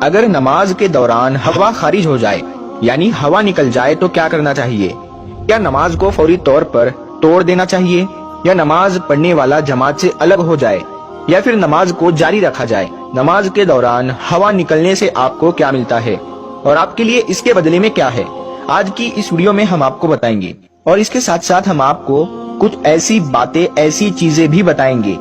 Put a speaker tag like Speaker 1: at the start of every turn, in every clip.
Speaker 1: اگر نماز کے دوران ہوا خارج ہو جائے یعنی ہوا نکل جائے تو کیا کرنا چاہیے؟ کیا نماز کو فوری طور پر توڑ دینا چاہیے، یا نماز پڑھنے والا جماعت سے الگ ہو جائے، یا پھر نماز کو جاری رکھا جائے؟ نماز کے دوران ہوا نکلنے سے آپ کو کیا ملتا ہے اور آپ کے لیے اس کے بدلے میں کیا ہے، آج کی اس ویڈیو میں ہم آپ کو بتائیں گے۔ اور اس کے ساتھ ساتھ ہم آپ کو کچھ ایسی باتیں، ایسی چیزیں بھی بتائیں گے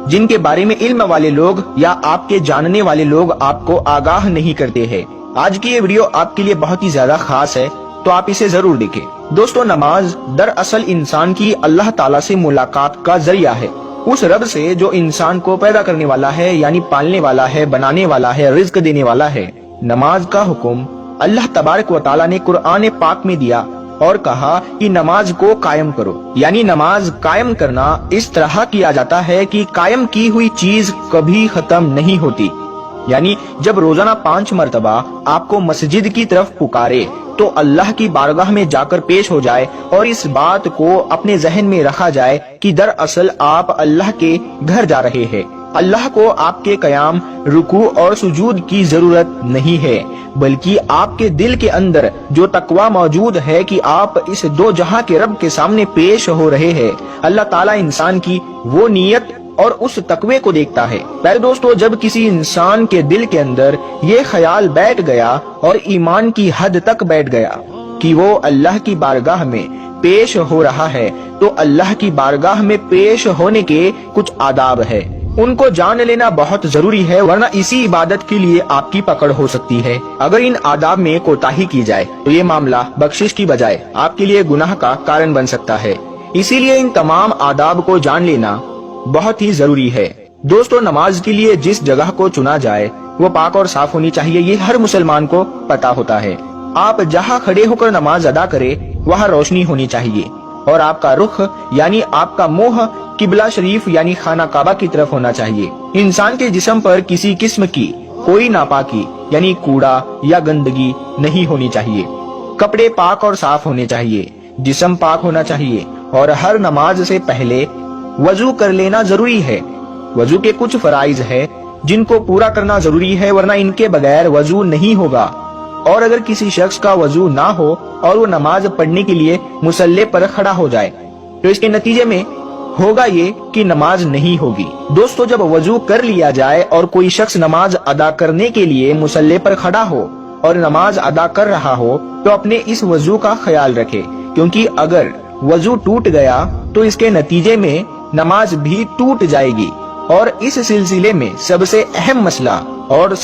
Speaker 1: جن کے بارے میں علم والے لوگ یا آپ کے جاننے والے لوگ آپ کو آگاہ نہیں کرتے ہیں۔ آج کی یہ ویڈیو آپ کے لیے بہت ہی زیادہ خاص ہے، تو آپ اسے ضرور دیکھیں۔ دوستو، نماز دراصل انسان کی اللہ تعالیٰ سے ملاقات کا ذریعہ ہے، اس رب سے جو انسان کو پیدا کرنے والا ہے، یعنی پالنے والا ہے، بنانے والا ہے، رزق دینے والا ہے۔ نماز کا حکم اللہ تبارک و تعالیٰ نے قرآن پاک میں دیا اور کہا کہ نماز کو قائم کرو، یعنی نماز قائم کرنا اس طرح کیا جاتا ہے کہ قائم کی ہوئی چیز کبھی ختم نہیں ہوتی، یعنی جب روزانہ 5 مرتبہ آپ کو مسجد کی طرف پکارے تو اللہ کی بارگاہ میں جا کر پیش ہو جائے اور اس بات کو اپنے ذہن میں رکھا جائے کہ دراصل آپ اللہ کے گھر جا رہے ہیں۔ اللہ کو آپ کے قیام، رکوع اور سجود کی ضرورت نہیں ہے، بلکہ آپ کے دل کے اندر جو تقوی موجود ہے کہ آپ اس دو جہاں کے رب کے سامنے پیش ہو رہے ہیں۔ اللہ تعالیٰ انسان کی وہ نیت اور اس تقوی کو دیکھتا ہے۔ پہلے دوستو، جب کسی انسان کے دل کے اندر یہ خیال بیٹھ گیا اور ایمان کی حد تک بیٹھ گیا کہ وہ اللہ کی بارگاہ میں پیش ہو رہا ہے، تو اللہ کی بارگاہ میں پیش ہونے کے کچھ آداب ہے، ان کو جان لینا بہت ضروری ہے، ورنہ اسی عبادت کے لیے آپ کی پکڑ ہو سکتی ہے۔ اگر ان آداب میں کوتاہی کی جائے تو یہ معاملہ بخشش کی بجائے آپ کے لیے گناہ کا کارن بن سکتا ہے، اسی لیے ان تمام آداب کو جان لینا بہت ہی ضروری ہے۔ دوستو، نماز کے لیے جس جگہ کو چنا جائے وہ پاک اور صاف ہونی چاہیے، یہ ہر مسلمان کو پتا ہوتا ہے۔ آپ جہاں کھڑے ہو کر نماز ادا کرے وہاں روشنی ہونی چاہیے اور آپ کا رخ یعنی آپ کا منہ قبلہ شریف یعنی خانہ کعبہ کی طرف ہونا چاہیے۔ انسان کے جسم پر کسی قسم کی کوئی ناپاکی یعنی کوڑا یا گندگی نہیں ہونی چاہیے، کپڑے پاک اور صاف ہونے چاہیے، جسم پاک ہونا چاہیے، اور ہر نماز سے پہلے وضو کر لینا ضروری ہے۔ وضو کے کچھ فرائض ہے جن کو پورا کرنا ضروری ہے، ورنہ ان کے بغیر وضو نہیں ہوگا، اور اگر کسی شخص کا وضو نہ ہو اور وہ نماز پڑھنے کے لیے مصلی پر کھڑا ہو جائے تو اس کے نتیجے میں ہوگا یہ کہ نماز نہیں ہوگی۔ دوستو، جب وضو کر لیا جائے اور کوئی شخص نماز ادا کرنے کے لیے مصلی پر کھڑا ہو اور نماز ادا کر رہا ہو تو اپنے اس وضو کا خیال رکھے، کیونکہ اگر وضو ٹوٹ گیا تو اس کے نتیجے میں نماز بھی ٹوٹ جائے گی۔ اور اس سلسلے میں سب سے اہم مسئلہ اور